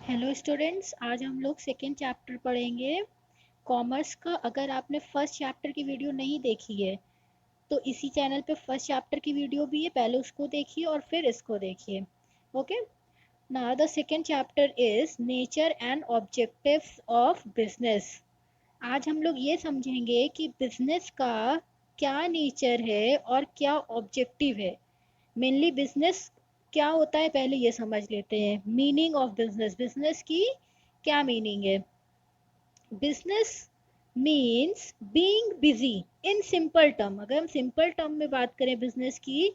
Hello students, आज हम लोग सेकेंड चैप्टर पढ़ेंगे कॉमर्स का। अगर आपने फर्स्ट चैप्टर की वीडियो नहीं देखी है तो इसी चैनल पे फर्स्ट चैप्टर की वीडियो भी है, पहले उसको देखिए और फिर इसको देखिए। Okay. Now the second chapter is nature and objectives of business. आज हम लोग ये समझेंगे कि बिजनेस का क्या नेचर है और क्या ऑब्जेक्टिव है। मेनली बिजनेस क्या होता है पहले ये समझ लेते हैं। मीनिंग ऑफ बिजनेस, बिजनेस की क्या मीनिंग है। Business means being busy in simple term. अगर हम सिंपल टर्म में बात करें बिजनेस की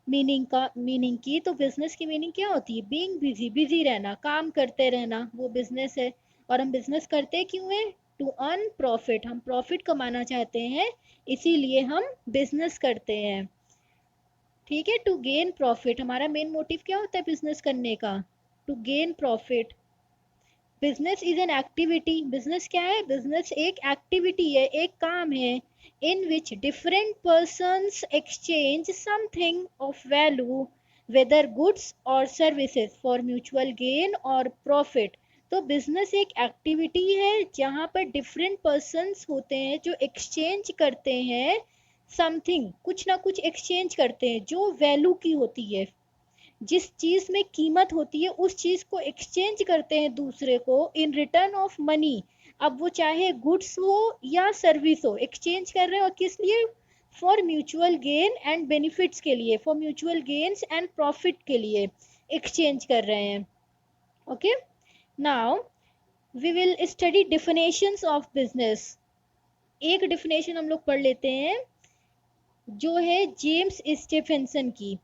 मीनिंग की, तो बिजनेस की मीनिंग क्या होती है? बीइंग बिजी, बिजी रहना, काम करते रहना, वो बिजनेस है। और हम बिजनेस करते क्यों है? टू अर्न प्रॉफिट, हम प्रॉफिट कमाना चाहते हैं, इसीलिए हम बिजनेस करते हैं। ठीक है, टू गेन प्रॉफिट, हमारा मेन मोटिव क्या होता है बिजनेस करने का? To gain profit. Business is an activity, business क्या है? बिजनेस एक एक्टिविटी है, एक काम है, in which different persons exchange something of value, whether goods और सर्विसेज, फॉर म्यूचुअल गेन और प्रॉफिट। तो बिजनेस एक एक्टिविटी है जहाँ पर डिफरेंट पर्सन्स होते हैं जो एक्सचेंज करते हैं समथिंग, कुछ ना कुछ एक्सचेंज करते हैं जो वैल्यू की होती है। जिस चीज में कीमत होती है उस चीज को एक्सचेंज करते हैं दूसरे को इन रिटर्न ऑफ मनी। अब वो चाहे गुड्स हो या सर्विस हो, एक्सचेंज कर रहे हो किस लिए? For mutual gain and benefits के लिए, for mutual gains and profit के लिए एक्सचेंज कर रहे हैं। Okay. Now we will study definitions of business. एक डिफिनेशन हम लोग पढ़ लेते हैं जो है जेम्स स्टीफेंसन की।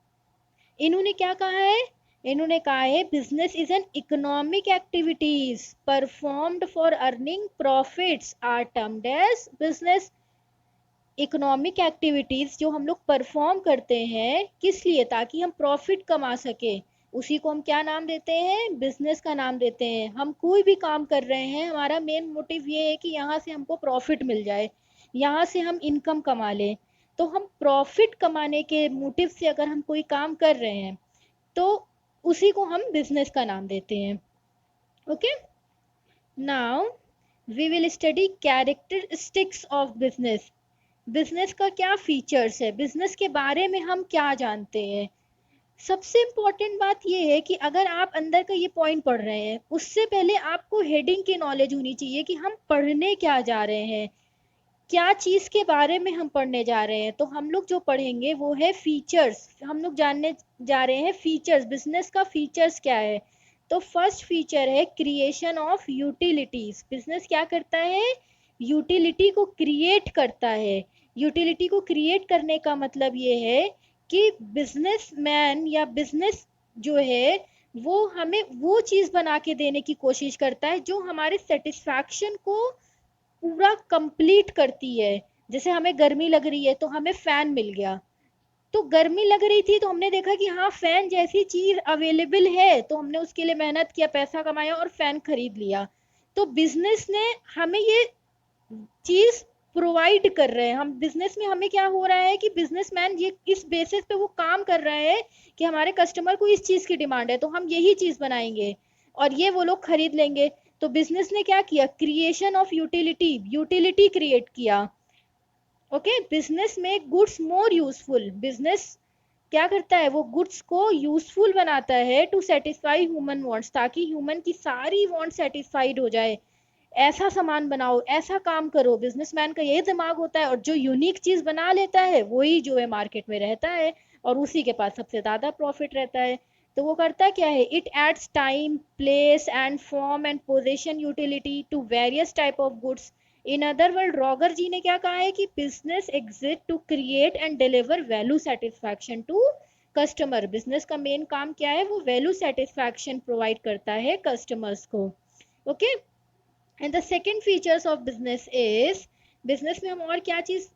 इन्होंने क्या कहा है? इन्होंने कहा है business is an economic activities performed for earning profits are termed as business. Economic activities जो हम लोग परफॉर्म करते हैं किस लिए? ताकि हम प्रॉफिट कमा सके, उसी को हम क्या नाम देते हैं? बिजनेस का नाम देते हैं। हम कोई भी काम कर रहे हैं, हमारा मेन मोटिव ये है कि यहाँ से हमको प्रॉफिट मिल जाए, यहाँ से हम इनकम कमा लें। तो हम प्रॉफिट कमाने के मोटिव से अगर हम कोई काम कर रहे हैं तो उसी को हम बिजनेस का नाम देते हैं। Okay. Now we will study characteristics of business. Business का क्या फीचर्स है, बिजनेस के बारे में हम क्या जानते हैं। सबसे इम्पोर्टेंट बात यह है कि अगर आप अंदर का ये पॉइंट पढ़ रहे हैं उससे पहले आपको हेडिंग की नॉलेज होनी चाहिए कि हम पढ़ने क्या जा रहे हैं, क्या चीज़ के बारे में हम पढ़ने जा रहे हैं। तो हम लोग जो पढ़ेंगे वो है फीचर्स। हम लोग जानने जा रहे हैं फीचर्स, बिजनेस का फीचर्स क्या है। तो फर्स्ट फीचर है क्रिएशन ऑफ यूटिलिटीज। बिजनेस क्या करता है? यूटिलिटी को क्रिएट करता है। यूटिलिटी को क्रिएट करने का मतलब ये है कि बिजनेसमैन या बिजनेस जो है वो हमें वो चीज़ बना के देने की कोशिश करता है जो हमारे सेटिस्फैक्शन को पूरा कंप्लीट करती है। जैसे हमें गर्मी लग रही है तो हमें फैन मिल गया, तो गर्मी लग रही थी तो हमने देखा कि हाँ फैन जैसी चीज अवेलेबल है तो हमने उसके लिए मेहनत किया, पैसा कमाया और फैन खरीद लिया। तो बिजनेस ने हमें ये चीज प्रोवाइड कर रहे हैं। हम बिजनेस में हमें क्या हो रहा है कि बिजनेसमैन ये इस बेसिस पे वो काम कर रहा है कि हमारे कस्टमर को इस चीज की डिमांड है तो हम यही चीज बनाएंगे और ये वो लोग खरीद लेंगे। तो बिजनेस ने क्या किया? Creation of utility, utility create किया। ओके। बिजनेस में गुड्स मोर यूजफुल, बिजनेस क्या करता है? वो गुड्स को यूजफुल बनाता है टू सेटिस्फाई ह्यूमन वांट्स, ताकि ह्यूमन की सारी वांट सेटिस्फाइड हो जाए। ऐसा सामान बनाओ, ऐसा काम करो, बिजनेसमैन का यही दिमाग होता है। और जो यूनिक चीज बना लेता है वही जो है मार्केट में रहता है और उसी के पास सबसे ज्यादा प्रॉफिट रहता है। तो वो करता क्या है? It adds time, place and form and position utility to various type of goods. In other word Roger ji ने क्या कहा है कि business exist to create and deliver value satisfaction to customer. Business का मेन काम क्या है? वो वैल्यू सेटिस्फैक्शन प्रोवाइड करता है कस्टमर्स को। Okay. And the second features of business is, business में हम और क्या चीज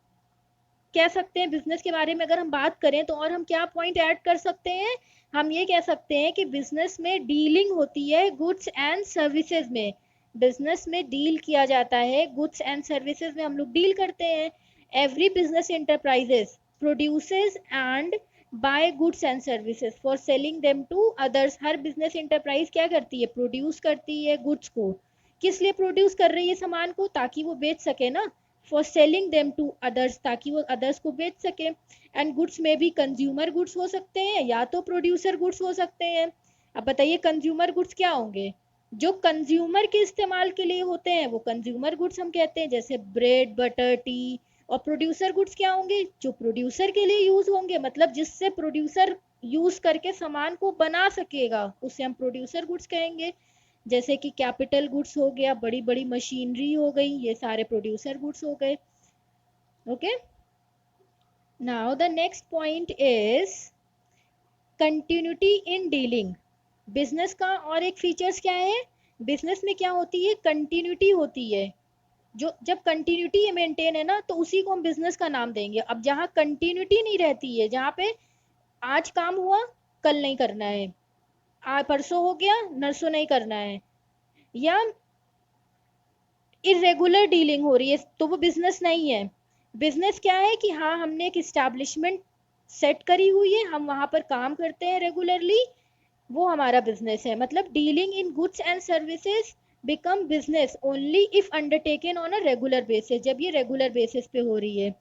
कह सकते हैं बिजनेस के बारे में अगर हम बात करें तो, और हम क्या पॉइंट ऐड कर सकते हैं? हम ये कह सकते हैं कि बिजनेस में डीलिंग होती है गुड्स एंड सर्विसेज में। बिजनेस में डील किया जाता है, गुड्स एंड सर्विसेज में हम लोग डील करते हैं। Every business enterprises produces and buy goods and services for selling them to others. हर बिजनेस इंटरप्राइज क्या करती है, प्रोड्यूस करती है गुड्स को। किस लिए प्रोड्यूस कर रही है सामान को, ताकि वो बेच सके ना। For selling them to others, ताकि वो अदर्स को बेच सके। एंड गुड्स में भी कंज्यूमर गुड्स हो सकते हैं या तो प्रोड्यूसर गुड्स हो सकते हैं। अब बताइए कंज्यूमर गुड्स क्या होंगे, जो कंज्यूमर के इस्तेमाल के लिए होते हैं वो कंज्यूमर गुड्स हम कहते हैं, जैसे ब्रेड बटर टी। और प्रोड्यूसर गुड्स क्या होंगे, जो प्रोड्यूसर के लिए यूज होंगे, मतलब जिससे प्रोड्यूसर यूज करके सामान को बना सकेगा, उसे हम प्रोड्यूसर गुड्स कहेंगे। जैसे कि कैपिटल गुड्स हो गया, बड़ी बड़ी मशीनरी हो गई, ये सारे प्रोड्यूसर गुड्स हो गए। Okay, now the next point is continuity in dealing. Business का और एक फीचर्स क्या है, बिजनेस में क्या होती है, कंटिन्यूटी होती है। जो जब कंटिन्यूटी मेंटेन है ना, तो उसी को हम बिजनेस का नाम देंगे। अब जहाँ कंटिन्यूटी नहीं रहती है, जहाँ पे आज काम हुआ कल नहीं करना है, परसों हो गया नरसों नहीं करना है, या इरेगुलर डीलिंग हो रही है, तो वो बिजनेस नहीं है। बिजनेस क्या है कि हाँ हमने एक इस्टेब्लिशमेंट सेट करी हुई है, हम वहां पर काम करते हैं रेगुलरली, वो हमारा बिजनेस है। मतलब dealing in goods and services become business only if undertaken on a regular basis, जब ये रेगुलर बेसिस पे हो रही है।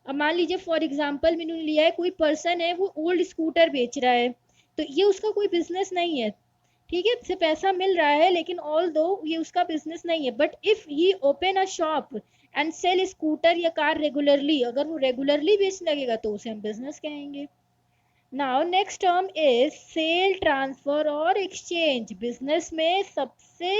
अब मान लीजिए फॉर एग्जांपल मैंने लिया है, कोई पर्सन है वो ओल्ड स्कूटर बेच रहा है, तो ये उसका कोई बिजनेस नहीं है। ठीक है, इससे पैसा मिल रहा है, लेकिन ऑल दो ये उसका बिजनेस नहीं है। But if he open a shop and sell scooter या कार रेगुलरली, अगर वो रेगुलरली बेचने लगेगा तो उसे हम बिजनेस कहेंगे। Now next term is sale transfer और एक्सचेंज। बिजनेस में सबसे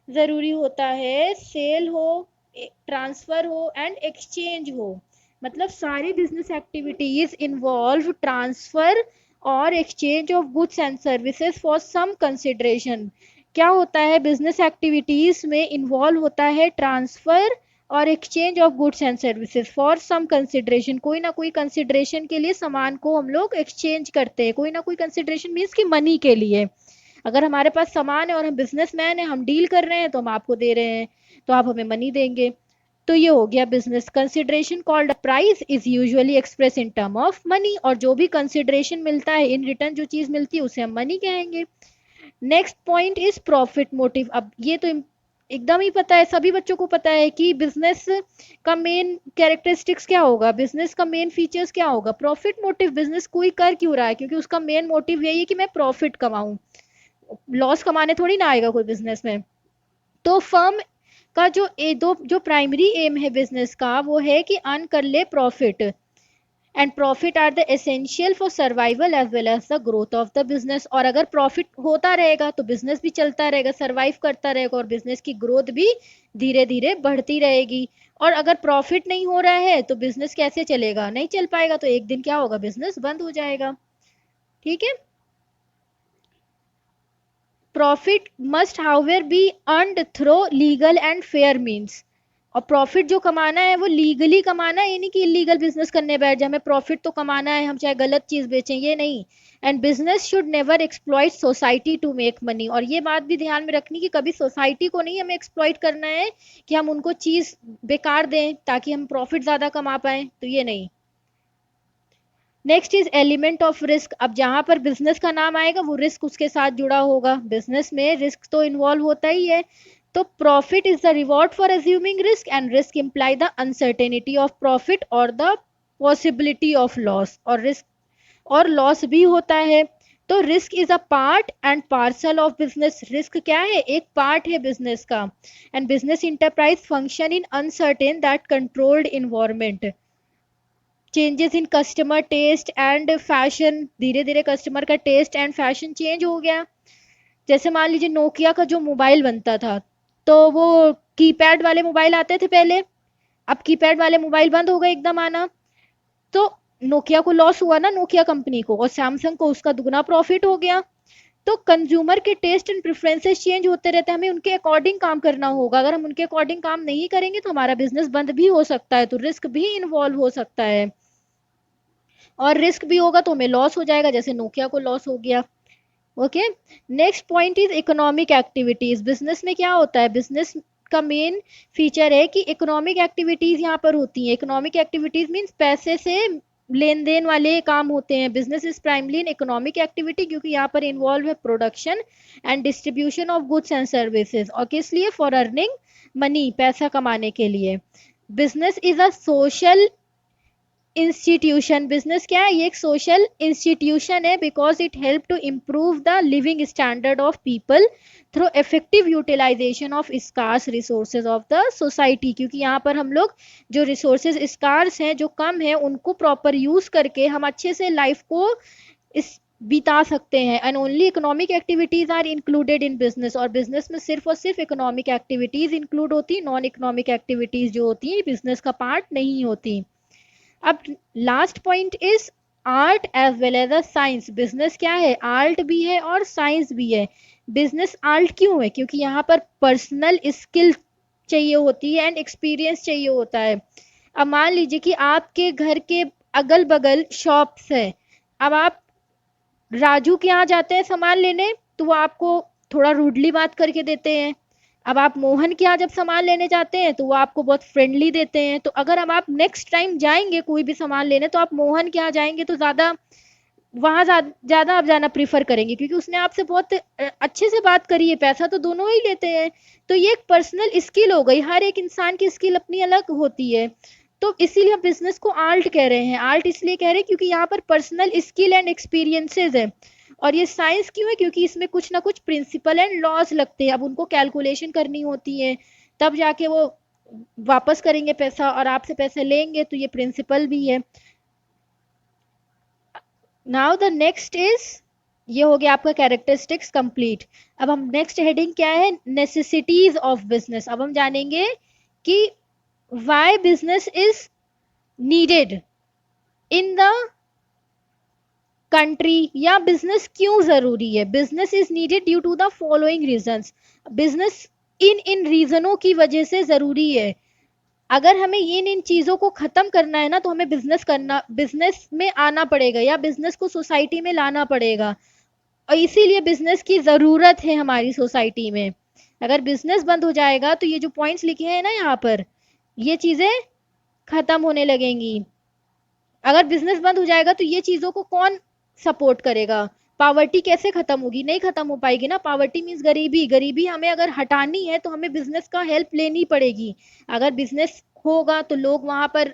ज़रूरी होता है सेल हो, ट्रांसफ़र हो एंड एक्सचेंज हो। मतलब सारी बिजनेस एक्टिविटीज इन्वॉल्व ट्रांसफ़र और exchange of goods and services for some consideration. क्या होता है, बिजनेस एक्टिविटीज में इन्वॉल्व होता है ट्रांसफ़र और exchange of goods and services for some consideration. कोई ना कोई कंसिडरेशन के लिए सामान को हम लोग एक्सचेंज करते हैं। कोई ना कोई कंसिडरेशन मीन्स कि मनी के लिए। अगर हमारे पास सामान है और हम बिजनेसमैन है, हम डील कर रहे हैं, तो हम आपको दे रहे हैं, तो आप हमें मनी देंगे। तो ये हो गया business. Consideration called a price is usually express in term of money, और जो भी कंसिडरेशन मिलता है इन रिटर्न, जो चीज मिलती है उसे हम मनी कहेंगे। Next point is profit motive. अब ये तो एकदम ही पता है, सभी बच्चों को पता है कि बिजनेस का मेन कैरेक्टरिस्टिक्स क्या होगा, बिजनेस का मेन फीचर्स क्या होगा, प्रॉफिट मोटिव। बिजनेस कोई कर क्यों रहा है, क्योंकि उसका मेन मोटिव यही है कि मैं प्रॉफिट कमाऊं, लॉस कमाने थोड़ी ना आएगा कोई बिजनेस में। तो फर्म का जो प्राइमरी एम है बिजनेस का, वो है कि अर्न कर ले profit, and profit are the essential for survival as well as the growth of the business. और अगर प्रॉफिट होता रहेगा तो बिजनेस भी चलता रहेगा, सर्वाइव करता रहेगा, और बिजनेस की ग्रोथ भी धीरे धीरे बढ़ती रहेगी। और अगर प्रॉफिट नहीं हो रहा है तो बिजनेस कैसे चलेगा, नहीं चल पाएगा, तो एक दिन क्या होगा, बिजनेस बंद हो जाएगा। ठीक है, profit must however B earned through legal and fair means. और प्रॉफिट जो कमाना है वो लीगली कमाना है, ये नहीं कि इलीगल बिजनेस करने बैठ जाए, हमें प्रॉफिट तो कमाना है, हम चाहे गलत चीज बेचें, ये नहीं। And business should never exploit society to make money. और ये बात भी ध्यान में रखनी कि कभी सोसाइटी को नहीं हमें एक्सप्लॉइट करना है कि हम उनको चीज बेकार दें ताकि हम प्रॉफिट ज्यादा कमा पाए, तो ये नहीं। Next is element of risk. अब जहां पर बिजनेस का नाम आएगा वो रिस्क उसके साथ जुड़ा होगा, बिजनेस में रिस्क तो इन्वॉल्व होता ही है। तो profit is the reward for assuming risk, and risk imply the uncertainty of profit और द पॉसिबिलिटी ऑफ लॉस। और रिस्क और लॉस भी होता है। तो risk is a part and parcel of business. Risk क्या है, एक पार्ट है बिजनेस का। And business enterprise function in uncertain that controlled environment. Changes in customer taste and fashion, धीरे धीरे कस्टमर का टेस्ट एंड फैशन चेंज हो गया। जैसे मान लीजिए नोकिया का जो मोबाइल बनता था, तो वो कीपैड वाले मोबाइल आते थे पहले, अब कीपैड वाले मोबाइल बंद हो गए एकदम आना, तो नोकिया को लॉस हुआ ना, नोकिया कंपनी को, और सैमसंग को उसका दुगना प्रॉफिट हो गया। तो कंज्यूमर के टेस्ट एंड प्रेफरेंसेस चेंज होते रहते हैं, हमें उनके अकॉर्डिंग काम करना होगा। अगर हम उनके अकॉर्डिंग काम नहीं करेंगे तो हमारा बिजनेस बंद भी हो सकता है, तो रिस्क भी इन्वॉल्व हो सकता है। और रिस्क भी होगा तो हमें लॉस हो जाएगा, जैसे नोकिया को लॉस हो गया। Okay, next point is economic activities. Business में क्या होता है, बिजनेस का मेन फीचर है कि इकोनॉमिक एक्टिविटीज यहाँ पर होती हैं। इकोनॉमिक एक्टिविटीज मीन्स पैसे से लेन देन वाले काम होते हैं। Business is primarily in economic activity, क्योंकि यहाँ पर इन्वॉल्व है production and distribution of goods and services, और किस लिए? फॉर अर्निंग मनी, पैसा कमाने के लिए। Business is a social institution, business क्या है? ये एक सोशल इंस्टीट्यूशन है, because it help to improve the living standard of people through effective utilization of scarce resources of the society, क्योंकि यहाँ पर हम लोग जो रिसोर्सेज स्कार्स हैं, जो कम है, उनको प्रॉपर यूज करके हम अच्छे से लाइफ को इस बिता सकते हैं। And only economic activities are included in business, और बिजनेस में सिर्फ और सिर्फ इकोनॉमिक एक्टिविटीज इंक्लूड होती, नॉन इकोनॉमिक एक्टिविटीज जो होती हैं बिजनेस का पार्ट नहीं होती। अब last point is art as well as a science. Business क्या है? आर्ट भी है और साइंस भी है। बिजनेस आर्ट क्यों है? क्योंकि यहाँ पर पर्सनल स्किल चाहिए होती है एंड एक्सपीरियंस चाहिए होता है। अब मान लीजिए कि आपके घर के अगल बगल शॉप्स है, अब आप राजू के यहाँ जाते हैं सामान लेने, तो वो आपको थोड़ा रूडली बात करके देते हैं। अब आप मोहन के यहाँ जब सामान लेने जाते हैं तो वो आपको बहुत फ्रेंडली देते हैं। तो अगर अब आप नेक्स्ट टाइम जाएंगे कोई भी सामान लेने, तो आप मोहन के यहाँ जाएंगे तो ज़्यादा वहाँ ज़्यादा आप जाना प्रीफर करेंगे, क्योंकि उसने आपसे बहुत अच्छे से बात करी है। पैसा तो दोनों ही लेते हैं। तो ये एक पर्सनल स्किल हो गई, हर एक इंसान की स्किल अपनी अलग होती है। तो इसीलिए हम बिजनेस को आर्ट कह रहे हैं। आर्ट इसलिए कह रहे हैं क्योंकि यहाँ पर पर्सनल स्किल एंड एक्सपीरियंसेस है। और ये साइंस क्यों है? क्योंकि इसमें कुछ ना कुछ प्रिंसिपल एंड लॉज लगते हैं, अब उनको कैलकुलेशन करनी होती है, तब जाके वो वापस करेंगे पैसा और आपसे पैसे लेंगे, तो ये प्रिंसिपल भी है। नाउ द नेक्स्ट इज, ये हो गया आपका कैरेक्टरिस्टिक्स कंप्लीट। अब हम नेक्स्ट हेडिंग क्या है? Necessities of business. अब हम जानेंगे कि why business is needed in the country, या बिजनेस क्यों जरूरी है। Business is needed due to the following reasons. Business इन इन रीजनों की वजह से जरूरी है। अगर हमें इन चीजों को खत्म करना है ना, तो हमें बिजनेस में आना पड़ेगा, या बिजनेस को सोसाइटी में लाना पड़ेगा। और इसीलिए बिजनेस की जरूरत है हमारी सोसाइटी में। अगर बिजनेस बंद हो जाएगा तो ये जो पॉइंट्स लिखे हैं ना यहाँ पर, ये चीजें खत्म होने लगेंगी। अगर बिजनेस बंद हो जाएगा तो ये चीजों को कौन सपोर्ट करेगा? पावर्टी कैसे खत्म होगी? नहीं खत्म हो पाएगी ना। पावर्टी मीन्स गरीबी। गरीबी हमें अगर हटानी है तो हमें बिजनेस का हेल्प लेनी पड़ेगी। अगर बिजनेस होगा तो लोग वहां पर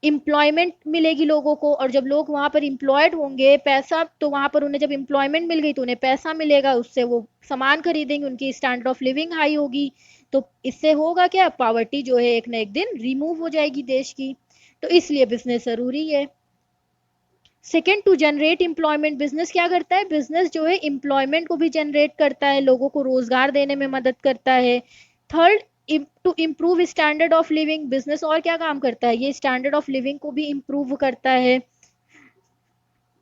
एम्प्लॉयमेंट मिलेगी लोगों को, और जब लोग वहां पर एम्प्लॉयड होंगे, पैसा, तो वहां पर उन्हें जब एम्प्लॉयमेंट मिल गई तो उन्हें पैसा मिलेगा, उससे वो सामान खरीदेंगे, उनकी स्टैंडर्ड ऑफ लिविंग हाई होगी। तो इससे होगा क्या? पावर्टी जो है एक ना एक दिन रिमूव हो जाएगी देश की। तो इसलिए बिजनेस जरूरी है। Second, to generate employment. Business क्या करता है? बिजनेस जो है एम्प्लॉयमेंट को भी जनरेट करता है, लोगों को रोजगार देने में मदद करता है। Third, to improve standard of living. Business और क्या काम करता है? ये स्टैंडर्ड ऑफ लिविंग को भी इम्प्रूव करता है।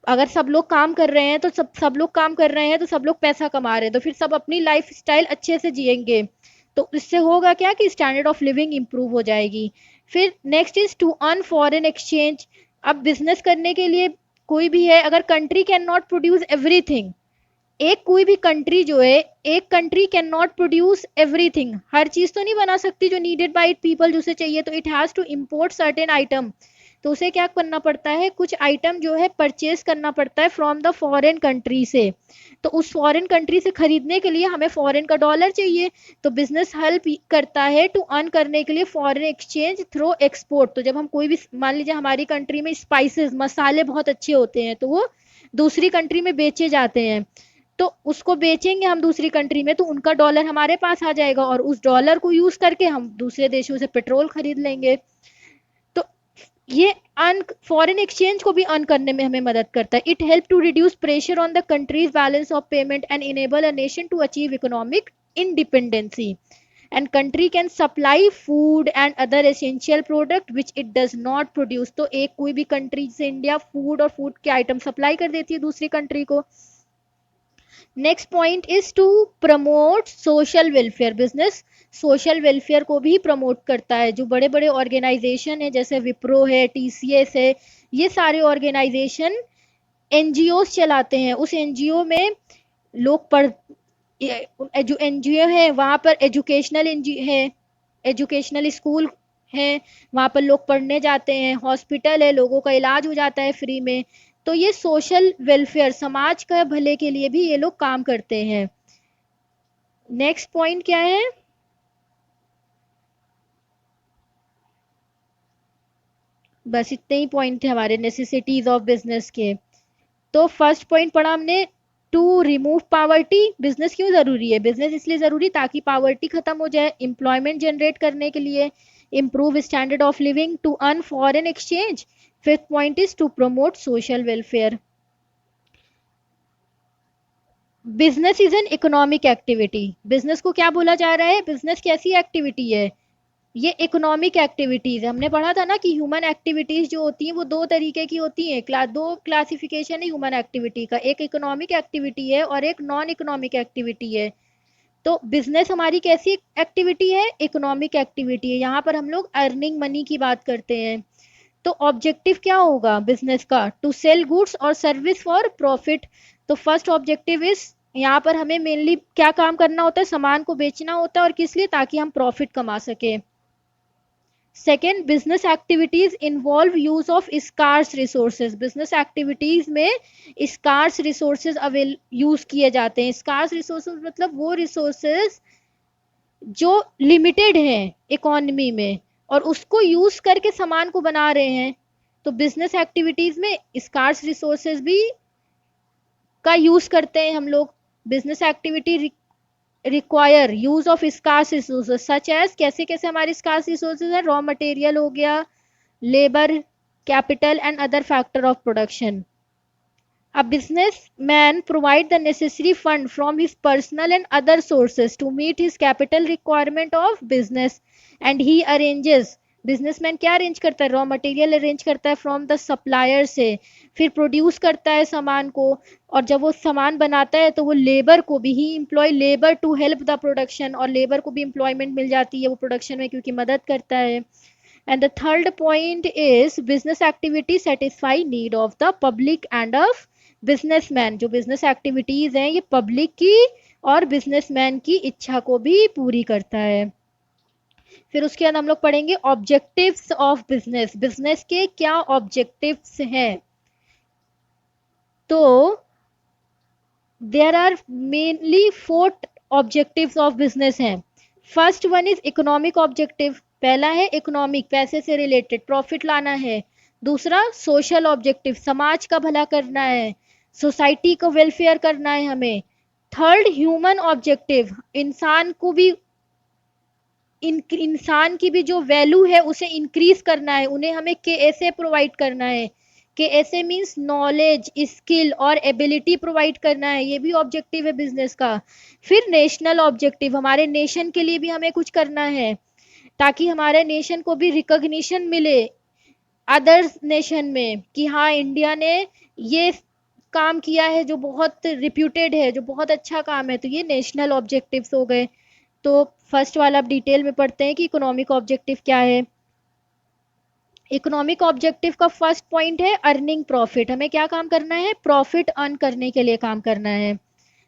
अगर सब लोग काम कर रहे हैं तो सब लोग काम कर रहे हैं तो सब लोग पैसा कमा रहे हैं, तो फिर सब अपनी लाइफ स्टाइल अच्छे से जिएंगे। तो इससे होगा क्या कि स्टैंडर्ड ऑफ लिविंग इंप्रूव हो जाएगी। फिर next is to earn foreign exchange. अब बिजनेस करने के लिए कोई भी है, अगर country can not produce everything, एक कोई भी कंट्री जो है, एक country can not produce everything, हर चीज तो नहीं बना सकती जो नीडेड बाय पीपल, जिसे चाहिए, तो it has to import certain item. तो उसे क्या करना पड़ता है? कुछ आइटम जो है परचेज करना पड़ता है फ्रॉम द फॉरेन कंट्री से। तो उस फॉरेन कंट्री से खरीदने के लिए हमें फॉरेन का डॉलर चाहिए। तो बिजनेस हेल्प करता है टू अर्न करने के लिए फॉरेन एक्सचेंज थ्रू एक्सपोर्ट। तो जब हम कोई भी, मान लीजिए हमारी कंट्री में स्पाइसेस, मसाले बहुत अच्छे होते हैं, तो वो दूसरी कंट्री में बेचे जाते हैं, तो उसको बेचेंगे हम दूसरी कंट्री में, तो उनका डॉलर हमारे पास आ जाएगा, और उस डॉलर को यूज करके हम दूसरे देशों से पेट्रोल खरीद लेंगे। तो ये अर्न, फॉरेन एक्सचेंज को भी अर्न करने में हमें मदद करता है। It help to reduce pressure on the country's balance of payment and enable a nation to achieve economic independency, and country can supply food and other essential product which it does not produce. तो एक कोई भी country से India food और food के item supply कर देती है दूसरी कंट्री को। Next point is to promote social welfare. Business social welfare को भी प्रमोट करता है। जो बड़े बड़े ऑर्गेनाइजेशन है, जैसे विप्रो है, टीसीएस है, ये सारे ऑर्गेनाइजेशन एनजीओ चलाते हैं। उस एनजीओ में लोग पढ़, जो एनजीओ है वहाँ पर एजुकेशनल है, एजुकेशनल स्कूल है, वहाँ पर लोग पढ़ने जाते हैं, हॉस्पिटल है, लोगों का इलाज हो जाता है फ्री में। तो ये सोशल वेलफेयर, समाज का भले के लिए भी ये लोग काम करते हैं। नेक्स्ट पॉइंट क्या है? बस इतने ही पॉइंट थे हमारे नेसेसिटीज ऑफ बिजनेस के। तो फर्स्ट पॉइंट पढ़ा हमने, टू रिमूव पावर्टी। बिजनेस क्यों जरूरी है? बिजनेस इसलिए जरूरी ताकि पावर्टी खत्म हो जाए, एम्प्लॉयमेंट जनरेट करने के लिए, improve standard of living, to earn foreign exchange. Fifth point is to promote social welfare. Business is an economic activity. Business को क्या बोला जा रहा है? बिजनेस कैसी एक्टिविटी है? ये इकोनॉमिक एक्टिविटीज है। हमने पढ़ा था ना कि ह्यूमन एक्टिविटीज जो होती हैं वो दो तरीके की होती हैं, दो क्लासिफिकेशन है ह्यूमन एक्टिविटी का, एक इकोनॉमिक एक्टिविटी है और एक नॉन इकोनॉमिक एक्टिविटी है। तो बिजनेस हमारी कैसी एक्टिविटी है? इकोनॉमिक एक्टिविटी है। यहाँ पर हम लोग अर्निंग मनी की बात करते हैं। तो ऑब्जेक्टिव क्या होगा बिजनेस का? टू सेल गुड्स और सर्विस फॉर प्रॉफिट। तो फर्स्ट ऑब्जेक्टिव इज, यहाँ पर हमें मेनली क्या काम करना होता है? सामान को बेचना होता है, और किस लिए? ताकि हम प्रॉफिट कमा सके। Second, business activities involve use of scarce resources. Business activities में स्कार्स रिसोर्सेज अवेल यूज किए जाते हैं। स्कार्स रिसोर्सेज मतलब वो रिसोर्सेज जो लिमिटेड हैं इकोनॉमी में, और उसको यूज करके सामान को बना रहे हैं। तो बिजनेस एक्टिविटीज में स्कार्स रिसोर्सेज भी का यूज करते हैं हम लोग। Business activity require use of scarce resources such as, कैसे कैसे हमारे स्कार्स रिसोर्सेज है? रॉ मटेरियल हो गया, labour, capital and other factor of production. A businessman provide the necessary fund from his personal and other sources to meet his capital requirement of business, and he arranges, businessman क्या arrange करता है? Raw material arrange करता है from the supplier से, फिर produce करता है सामान को, और जब वो सामान बनाता है तो वो लेबर को भी ही employ labour to help the production, और लेबर को भी एम्प्लॉयमेंट मिल जाती है वो प्रोडक्शन में, क्योंकि मदद करता है। And the third point is business activity satisfy need of the public and of businessman। जो business activities हैं ये public की और businessman की इच्छा को भी पूरी करता है। फिर उसके बाद हम लोग पढ़ेंगे ऑब्जेक्टिव्स ऑफ बिजनेस। बिजनेस के क्या ऑब्जेक्टिव्स हैं? तो there are mainly four objectives of business हैं। First one is economic objective. पहला है इकोनॉमिक, पैसे से रिलेटेड, प्रॉफिट लाना है। दूसरा सोशल ऑब्जेक्टिव, समाज का भला करना है, सोसाइटी को वेलफेयर करना है हमें। थर्ड ह्यूमन ऑब्जेक्टिव, इंसान को भी इंसान की भी जो वैल्यू है उसे इंक्रीज करना है, उन्हें हमें कैसे प्रोवाइड करना है। के ऐसे मीन्स नॉलेज, स्किल और एबिलिटी प्रोवाइड करना है, ये भी ऑब्जेक्टिव है बिजनेस का। फिर नेशनल ऑब्जेक्टिव, हमारे नेशन के लिए भी हमें कुछ करना है ताकि हमारे नेशन को भी रिकॉग्निशन मिले अदर्स नेशन में कि हाँ इंडिया ने ये काम किया है जो बहुत रिप्यूटेड है, जो बहुत अच्छा काम है। तो ये नेशनल ऑब्जेक्टिव्स हो गए। तो फर्स्ट वाला अब डिटेल में पढ़ते हैं कि इकोनॉमिक ऑब्जेक्टिव क्या है। इकोनॉमिक ऑब्जेक्टिव का फर्स्ट पॉइंट है अर्निंग प्रॉफिट। हमें क्या काम करना है? प्रॉफिट अर्न करने के लिए काम करना है।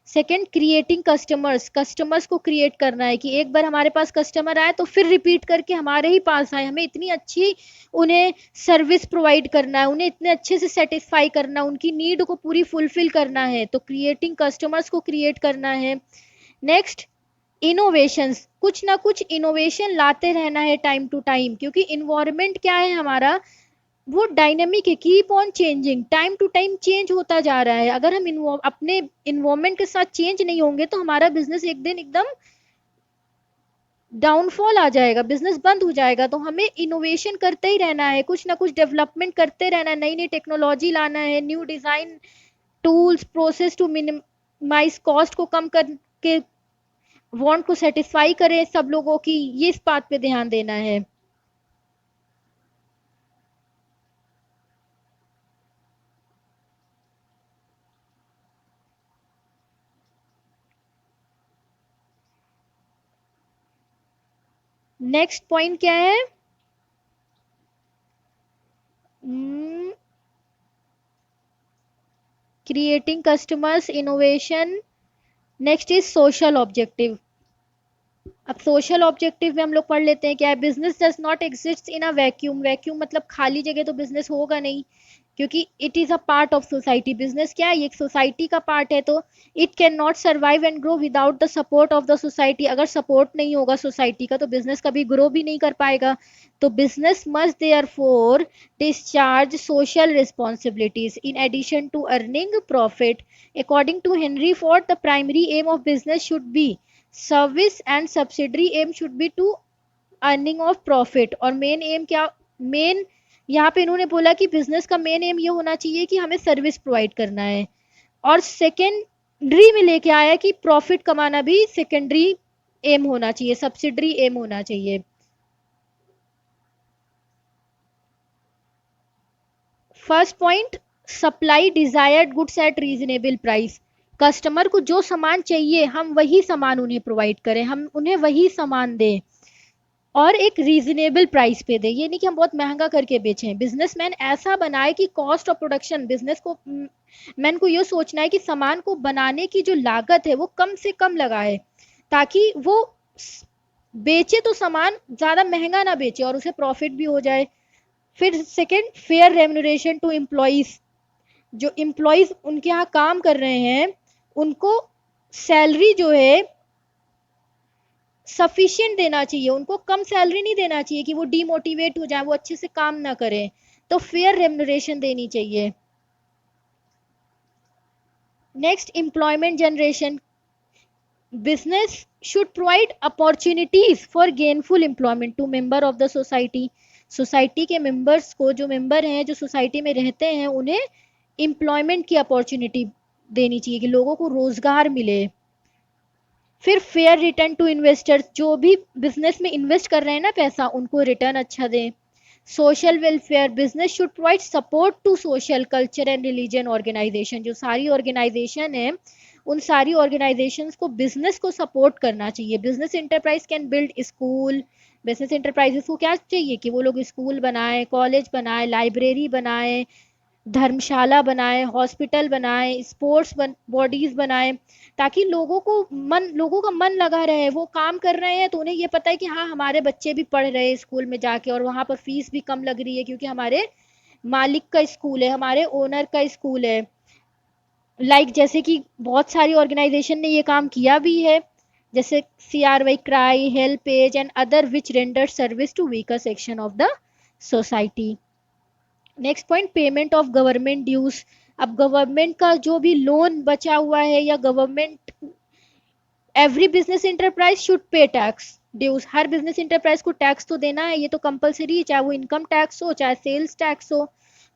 सेकेंड, क्रिएटिंग कस्टमर्स, कस्टमर्स को क्रिएट करना है कि एक बार हमारे पास कस्टमर आए तो फिर रिपीट करके हमारे ही पास आए। हमें इतनी अच्छी उन्हें सर्विस प्रोवाइड करना है, उन्हें इतने अच्छे से सेटिस्फाई करना, उनकी नीड को पूरी फुलफिल करना है। तो क्रिएटिंग कस्टमर्स को क्रिएट करना है। नेक्स्ट, इनोवेशंस, कुछ ना कुछ इनोवेशन लाते रहना है टाइम टू टाइम, क्योंकि इन्वायरमेंट क्या है हमारा, वो डायनेमिक है, keep on changing, time to time change होता जा रहा है। अगर हम अपने इन्वायरमेंट के साथ चेंज नहीं होंगे तो हमारा बिजनेस एक दिन एकदम डाउनफॉल आ जाएगा, बिजनेस बंद हो जाएगा। तो हमें इनोवेशन करते ही रहना है, कुछ ना कुछ डेवलपमेंट करते रहना है, नई नई टेक्नोलॉजी लाना है, new design, tools, process to minimize cost को कम करके वांट को सेटिस्फाई करें सब लोगों की, ये इस बात पे ध्यान देना है। नेक्स्ट पॉइंट क्या है? Creating customers, innovation. Next is social objective. अब सोशल ऑब्जेक्टिव में हम लोग पढ़ लेते हैं क्या है। Business does not exist in a vacuum, vacuum मतलब खाली जगह तो बिजनेस होगा नहीं, क्योंकि it is a part of society. Business क्या है, ये एक सोसाइटी का पार्ट है, तो it can not survive and grow without the support of the society. अगर सपोर्ट नहीं होगा सोसाइटी का तो बिजनेस कभी ग्रो भी नहीं कर पाएगा। तो business must therefore discharge social responsibilities in addition to earning profit. According to Henry Ford the primary aim of business should be service and subsidiary aim should be to earning of profit. और main aim क्या, main यहाँ पे इन्होंने बोला कि business का main M ये होना चाहिए कि हमें सर्विस प्रोवाइड करना है, और सेकेंडरी में लेके आया कि प्रॉफिट कमाना भी सेकेंडरी एम होना चाहिए, सब्सिडरी एम होना चाहिए। First point, supply desired goods at reasonable price. Customer को जो सामान चाहिए हम वही सामान उन्हें प्रोवाइड करें, हम उन्हें वही सामान दें और एक रीजनेबल प्राइस पे दे। ये नहीं कि हम बहुत महंगा करके बेचें। बिजनेसमैन ऐसा बनाए कि कॉस्ट ऑफ प्रोडक्शन, बिजनेस को मैन को ये सोचना है कि सामान को बनाने की जो लागत है वो कम से कम लगाए, ताकि वो बेचे तो सामान ज्यादा महंगा ना बेचे और उसे प्रॉफिट भी हो जाए। फिर second, fair remuneration to employees. जो एम्प्लॉइज उनके यहाँ काम कर रहे हैं उनको सैलरी जो है सफिशिएंट देना चाहिए, उनको कम सैलरी नहीं देना चाहिए कि वो डीमोटिवेट हो जाए, वो अच्छे से काम ना करें। तो फेयर रेम्यूनरेशन देनी चाहिए। Next, employment generation. Business should provide opportunities for gainful employment to member of the society. Society के मेंबर्स को, जो मेंबर हैं जो सोसाइटी में रहते हैं, उन्हें एम्प्लॉयमेंट की अपॉर्चुनिटी देनी चाहिए कि लोगों को रोजगार मिले। फिर फेयर रिटर्न टू इन्वेस्टर्स, जो भी बिजनेस में इन्वेस्ट कर रहे हैं ना पैसा, उनको रिटर्न अच्छा दें। Social welfare, business should provide support to social culture and religion organization. जो सारी ऑर्गेनाइजेशन है उन सारी ऑर्गेनाइजेशंस को बिजनेस को सपोर्ट करना चाहिए। Business enterprise can build school. Business enterprises को क्या चाहिए कि वो लोग स्कूल बनाए, कॉलेज बनाए, लाइब्रेरी बनाए, धर्मशाला बनाए, हॉस्पिटल बनाए, स्पोर्ट्स बॉडीज बनाए, ताकि लोगों का मन लगा रहे। वो काम कर रहे हैं तो उन्हें ये पता है कि हाँ हमारे बच्चे भी पढ़ रहे हैं स्कूल में जाके, और वहाँ पर फीस भी कम लग रही है क्योंकि हमारे मालिक का स्कूल है, हमारे ओनर का स्कूल है। जैसे कि बहुत सारी ऑर्गेनाइजेशन ने ये काम किया भी है, जैसे CRY, CRY, HelpAge and other which render service to weaker section of the society. Next point, payment of government dues. अब गवर्नमेंट का जो भी लोन बचा हुआ है या government, every business enterprise should pay tax dues. हर business enterprise को टैक्स तो देना है, ये तो कंपलसरी है, चाहे वो इनकम टैक्स हो चाहे सेल्स टैक्स हो।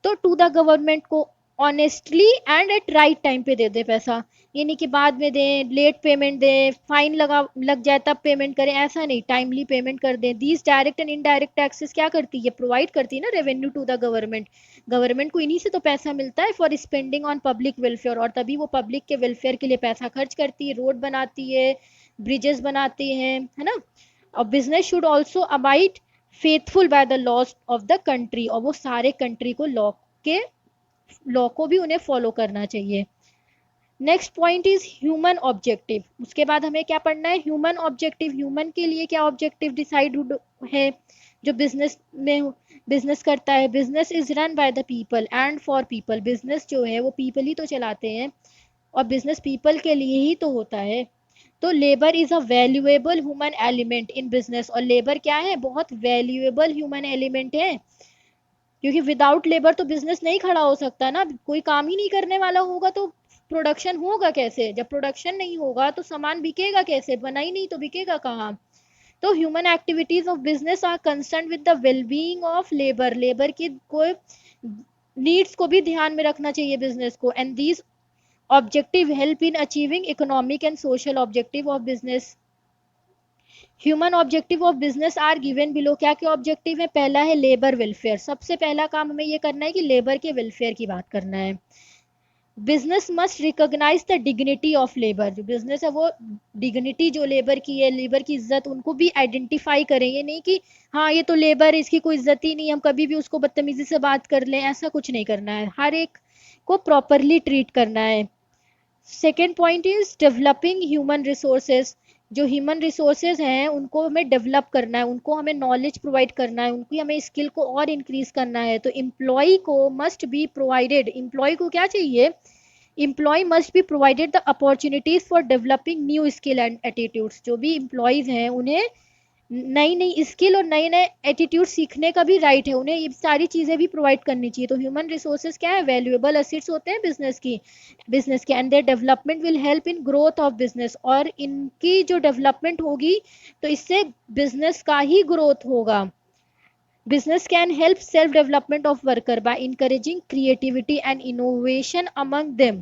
तो टू द गवर्नमेंट को honestly and at right time pay दे दे पैसा, ये नहीं कि बाद में दें, लेट पेमेंट दें, फाइन लग जाए तब पेमेंट करें, ऐसा नहीं, टाइमली पेमेंट कर दें। These direct and indirect taxes क्या करती है, प्रोवाइड करती है ना revenue to the government. Government को इन्हीं से तो पैसा मिलता है for spending on public welfare, और तभी वो पब्लिक के वेलफेयर के लिए पैसा खर्च करती है, रोड बनाती है, ब्रिजेस बनाती है ना। और business should also abide faithful by the laws of the country, और वो सारे कंट्री को के लॉ को भी उन्हें फॉलो करना चाहिए। Next point is human objective. उसके बाद हमें क्या पढ़ना है, ह्यूमन ऑब्जेक्टिव। ह्यूमन के लिए क्या ऑब्जेक्टिव डिसाइड है जो बिजनेस करता है। Business is run by the people and for people. Business जो है वो पीपल ही तो चलाते हैं, और बिजनेस पीपल के लिए ही तो होता है। तो labour is a valuable human element in business, और लेबर क्या है, बहुत वैल्यूएबल ह्यूमन एलिमेंट है, क्योंकि विदाउट लेबर तो बिजनेस नहीं खड़ा हो सकता ना। कोई काम ही नहीं करने वाला होगा तो प्रोडक्शन होगा कैसे, जब प्रोडक्शन नहीं होगा तो सामान बिकेगा कैसे, बना ही नहीं तो बिकेगा कहाँ। तो human activities of business are concern with the wellbeing of labour. Labour की कोई नीड्स को भी ध्यान में रखना चाहिए बिजनेस को, and these objective help in achieving economic and social objective of business. Human objective of business are given below. क्या क्या ऑब्जेक्टिव है, पहला है लेबर वेलफेयर। सबसे पहला काम हमें ये करना है कि लेबर के वेलफेयर की बात करना है। Business must recognize the dignity of labour. जो बिजनेस है वो डिग्निटी जो लेबर की है, लेबर की इज्जत, उनको भी आइडेंटिफाई करें। ये नहीं कि हाँ ये तो लेबर है, इसकी कोई इज्जत ही नहीं, हम कभी भी उसको बदतमीजी से बात कर लें, ऐसा कुछ नहीं करना है, हर एक को प्रॉपरली ट्रीट करना है। Second point is developing human resources. जो ह्यूमन रिसोर्सेज हैं उनको हमें डेवलप करना है, उनको हमें नॉलेज प्रोवाइड करना है, उनकी हमें स्किल को और इंक्रीज करना है। तो एम्प्लॉय को मस्ट बी प्रोवाइडेड, एम्प्लॉय को क्या चाहिए, employ must be provided the opportunities for developing new skill and attitudes. जो भी एम्प्लॉयज हैं उन्हें नई नई स्किल और नए नए एटीट्यूड सीखने का भी राइट है, उन्हें ये सारी चीज़ें भी प्रोवाइड करनी चाहिए। तो ह्यूमन रिसोर्सेज क्या है, वैल्यूएबल एसेट्स होते हैं बिजनेस के and their development will help in growth of business. और इनकी जो डेवलपमेंट होगी तो इससे बिजनेस का ही ग्रोथ होगा। Business can help self-development of worker by encouraging creativity and innovation among them.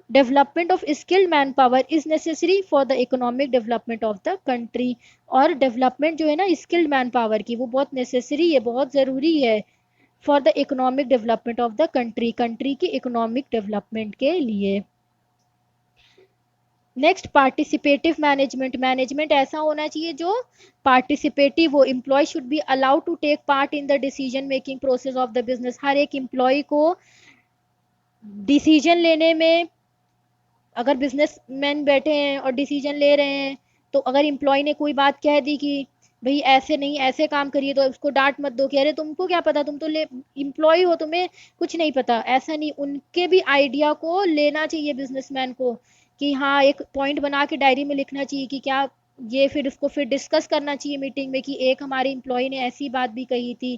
Development of skilled manpower is necessary for the economic development of the country। और development जो है ना skilled manpower की, वो बहुत necessary है, बहुत ज़रूरी है for the economic development of the country, country की economic development के लिए। नेक्स्ट पार्टिसिपेटिव मैनेजमेंट, मैनेजमेंट ऐसा होना चाहिए जो पार्टिसिपेटिव हो। Employ should be allowed to take part in the decision making process of the business. हर एक एम्प्लॉय को डिसीजन लेने में, अगर बिजनेसमैन बैठे हैं और डिसीजन ले रहे हैं, तो अगर एम्प्लॉय ने कोई बात कह दी कि भाई ऐसे नहीं ऐसे काम करिए, तो उसको डांट मत दो, कह रहे तुमको क्या पता, तुम तो ले एम्प्लॉय हो, तुम्हें कुछ नहीं पता। ऐसा नहीं, उनके भी आइडिया को लेना चाहिए बिजनेसमैन को, कि हाँ एक पॉइंट बना के डायरी में लिखना चाहिए कि क्या ये, फिर उसको फिर डिस्कस करना चाहिए मीटिंग में कि एक हमारे एम्प्लॉय ने ऐसी बात भी कही थी।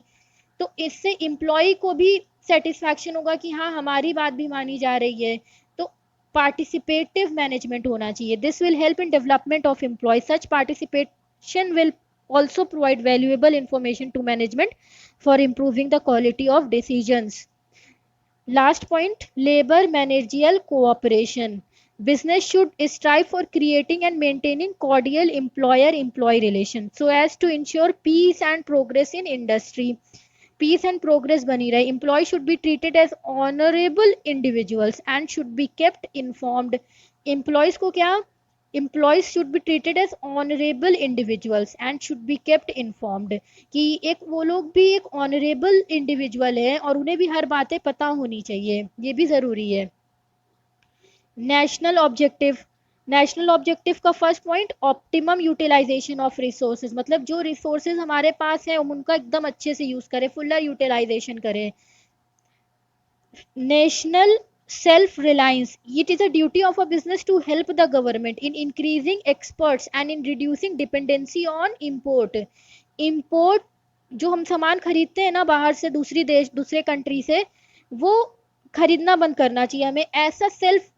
तो इससे एम्प्लॉय को भी सेटिस्फैक्शन होगा कि हाँ हमारी बात भी मानी जा रही है। तो पार्टिसिपेटिव मैनेजमेंट होना चाहिए। This will help in development of employ. Such participation will also provide valuable information to management for improving the quality of decisions। Last point, labor managerial cooperation। Business should strive for creating and maintaining cordial employer-employee relations so as to ensure peace and progress in industry। Peace and progress बनी रहे। Employ should be treated as honourable individuals and should be kept informed. Employees को क्या, employees should be treated as honourable individuals and should be kept informed, कि एक वो लोग भी एक ऑनरेबल इंडिविजुअल है और उन्हें भी हर बातें पता होनी चाहिए, ये भी ज़रूरी है। नेशनल ऑब्जेक्टिव, नेशनल ऑब्जेक्टिव का first point optimum utilization of resources, मतलब जो रिसोर्सेज हमारे पास है हम उनका एकदम अच्छे से यूज करें, फुलर यूटिलाइजेशन करें। National self reliance, it is a duty of a business to help the government in increasing experts and in reducing dependency on import. Import जो हम सामान खरीदते हैं ना बाहर से, दूसरे कंट्री से, वो खरीदना बंद करना चाहिए हमें। ऐसा सेल्फ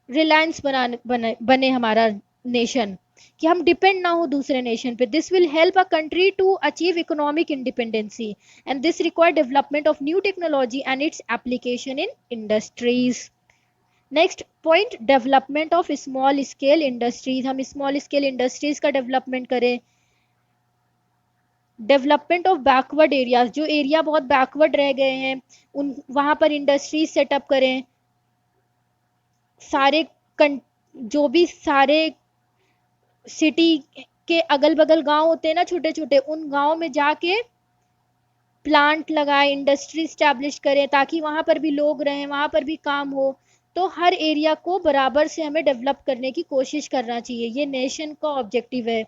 रिलायंस बने हमारा नेशन, कि हम डिपेंड ना हो दूसरे नेशन पे। This will help a country to achieve economic independency and this require development of new technology and its application in industries. Next point, development of small scale industries. हम small scale industries का development करें। Development of backward areas, जो area बहुत backward रह गए हैं उन वहाँ पर इंडस्ट्रीज सेटअप करें। सारे जो भी सारे सिटी के अगल बगल गांव होते हैं ना छोटे छोटे, उन गांव में जाके प्लांट लगाए, इंडस्ट्री स्टैब्लिश करें, ताकि वहां पर भी लोग रहें, वहां पर भी काम हो। तो हर एरिया को बराबर से हमें डेवलप करने की कोशिश करना चाहिए, ये नेशन का ऑब्जेक्टिव है।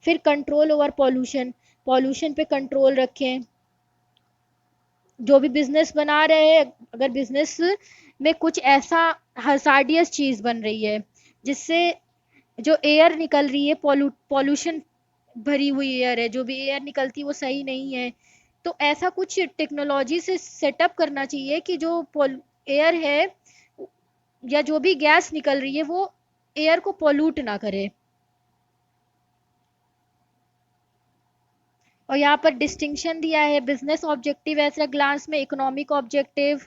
फिर कंट्रोल ओवर पॉल्यूशन, पॉल्यूशन पे कंट्रोल रखें। जो भी बिजनेस बना रहे हैं, अगर बिजनेस में कुछ ऐसा हजार्डियस चीज बन रही है जिससे जो एयर निकल रही है, पॉल्यूशन भरी हुई एयर है, जो भी एयर निकलती है वो सही नहीं है, तो ऐसा कुछ टेक्नोलॉजी से सेटअप करना चाहिए कि जो एयर है या जो भी गैस निकल रही है वो एयर को पोल्यूट ना करे। और यहाँ पर डिस्टिंक्शन दिया है, बिजनेस ऑब्जेक्टिव ऐसा ग्लांस में, economic objective,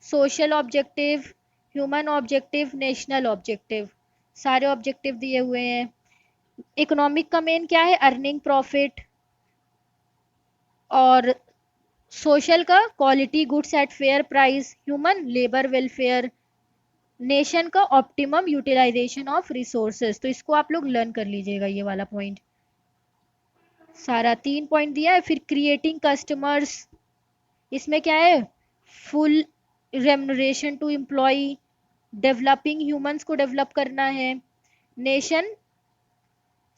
social objective, human objective, national objective, सारे ऑब्जेक्टिव दिए हुए हैं। इकोनॉमिक का मेन क्या है, अर्निंग प्रॉफिट, और सोशल का quality goods at fair price, human labour welfare, nation का ऑप्टिमम यूटिलाइजेशन ऑफ रिसोर्सेज। तो इसको आप लोग लर्न कर लीजिएगा, ये वाला पॉइंट सारा 3 पॉइंट दिया है। फिर क्रिएटिंग कस्टमर्स, इसमें क्या है, full remuneration to employ, developing humans को डेवलप करना है, नेशन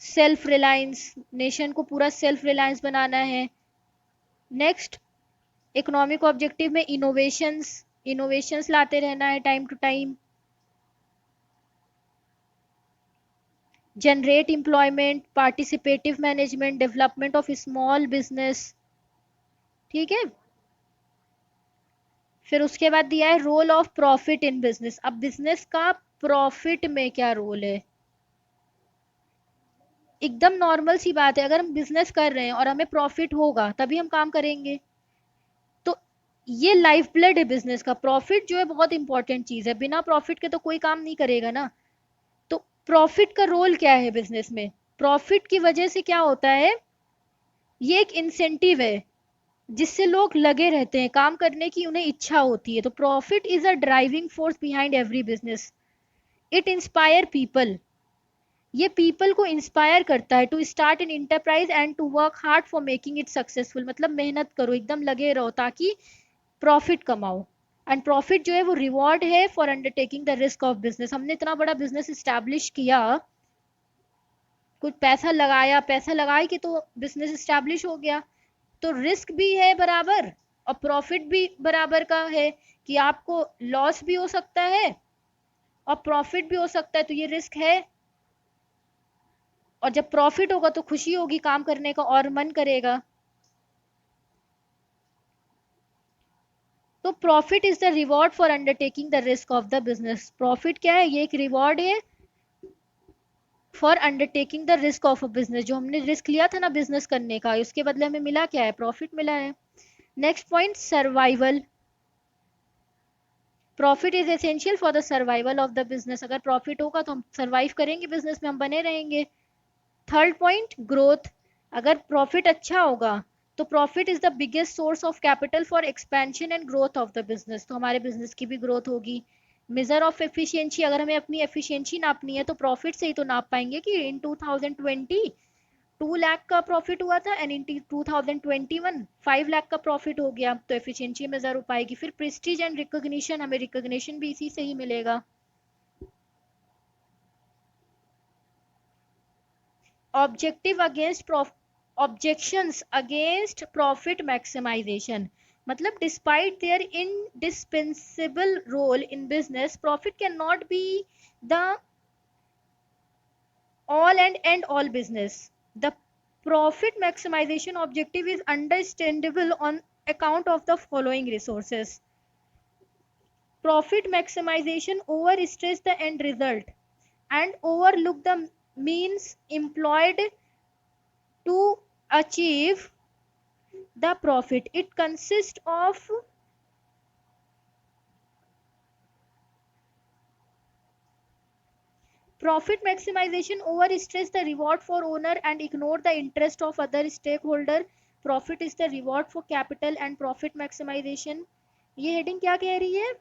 सेल्फ रिलायंस, नेशन को पूरा सेल्फ रिलायंस बनाना है। नेक्स्ट, इकोनॉमिक ऑब्जेक्टिव में इनोवेशंस, इनोवेशंस लाते रहना है time to time. Generate employment, participative management, development of small business. ठीक है, फिर उसके बाद दिया है role of profit in business. अब बिजनेस का प्रॉफिट में क्या रोल है, एकदम नॉर्मल सी बात है, अगर हम बिजनेस कर रहे हैं और हमें प्रॉफिट होगा तभी हम काम करेंगे। तो ये लाइफ ब्लड है बिजनेस का, प्रॉफिट जो है बहुत इंपॉर्टेंट चीज है, बिना प्रॉफिट के तो कोई काम नहीं करेगा ना। तो प्रॉफिट का रोल क्या है बिजनेस में, प्रॉफिट की वजह से क्या होता है, ये एक इंसेंटिव है जिससे लोग लगे रहते हैं, काम करने की उन्हें इच्छा होती है। तो profit is a driving force behind every business. It inspire people, ये पीपल को इंस्पायर करता है to start an enterprise and to work hard for making it successful. मतलब मेहनत करो, एकदम लगे रहो ताकि प्रॉफिट कमाओ। एंड प्रॉफिट जो है वो रिवॉर्ड है for undertaking the risk of business. हमने इतना बड़ा बिजनेस स्टैब्लिश किया, कुछ पैसा लगाए कि तो बिजनेस स्टैब्लिश हो गया, तो रिस्क भी है बराबर और प्रॉफिट भी बराबर का है, कि आपको लॉस भी हो सकता है और प्रॉफिट भी हो सकता है, तो ये रिस्क है। और जब प्रॉफिट होगा तो खुशी होगी काम करने का और मन करेगा। तो profit is the reward for undertaking the risk of the business. Profit क्या है, ये एक रिवॉर्ड है for undertaking the risk of a business. जो हमने रिस्क लिया था ना बिजनेस करने का, उसके बदले हमें मिला क्या है, प्रॉफिट मिला है। Next point, survival. Profit is essential for the survival of the business. अगर प्रॉफिट होगा तो हम सर्वाइव करेंगे, बिजनेस में हम बने रहेंगे। Third point, growth. अगर प्रॉफिट अच्छा होगा तो profit is the biggest source of capital for expansion and growth of the business. तो हमारे बिजनेस की भी ग्रोथ होगी। मेजर ऑफ एफिशिएंसी, अगर हमें अपनी एफिशिएंसी नापनी है तो प्रॉफिट से ही तो नाप पाएंगे कि इन 2020 2 लाख का प्रॉफिट हुआ था एंड इन 2021 5 लाख का प्रॉफिट हो गया, तो एफिशिएंसी मेजर हो पाएगी। फिर प्रेस्टीज एंड रिकॉग्निशन, हमें रिकॉग्निशन भी इसी से ही मिलेगा। Objective against objections against profit maximisation, मतलब despite their indispensable role in business, profit can not be the all and end all business. The profit maximization objective is understandable on account of the following resources. Profit maximization overstress the end result and overlook the means employed to achieve the profit. It consists of profit maximization overstress the reward for owner and ignore the interest of other stakeholder. Profit is the reward for capital and profit maximization. ये heading क्या कह रही है,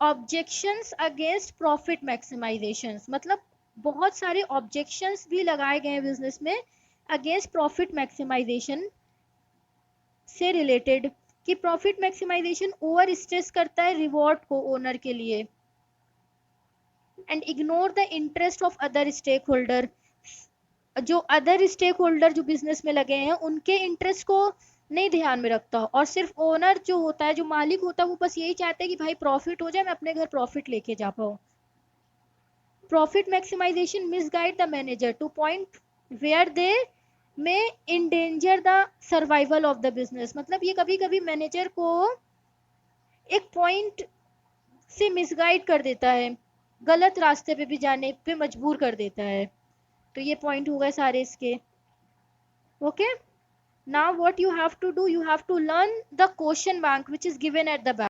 objections against profit maximisation, मतलब बहुत सारे objections भी लगाए गए हैं बिजनेस में अगेंस्ट प्रॉफिट मैक्सिमाइजेशन से रिलेटेड, कि प्रॉफिट मैक्सिमाइजेशन ओवर स्ट्रेस करता है रिवॉर्ड को ओनर के लिए and ignore the interest of other stakeholder. जो अदर स्टेक होल्डर जो बिजनेस में लगे हैं उनके इंटरेस्ट को नहीं ध्यान में रखता, और सिर्फ ओनर जो होता है, जो मालिक होता है, वो बस यही चाहते हैं कि भाई प्रॉफिट हो जाए, मैं अपने घर प्रॉफिट लेके जा पाऊँ। Profit maximisation misguide the manager to point where they may endanger the survival of the business. मतलब ये कभी कभी मैनेजर को एक पॉइंट से मिसगाइड कर देता है, गलत रास्ते पे भी जाने पे मजबूर कर देता है। तो ये पॉइंट हो गए सारे इसके। Okay, now what you have to do, you have to learn the question bank which is given at the back.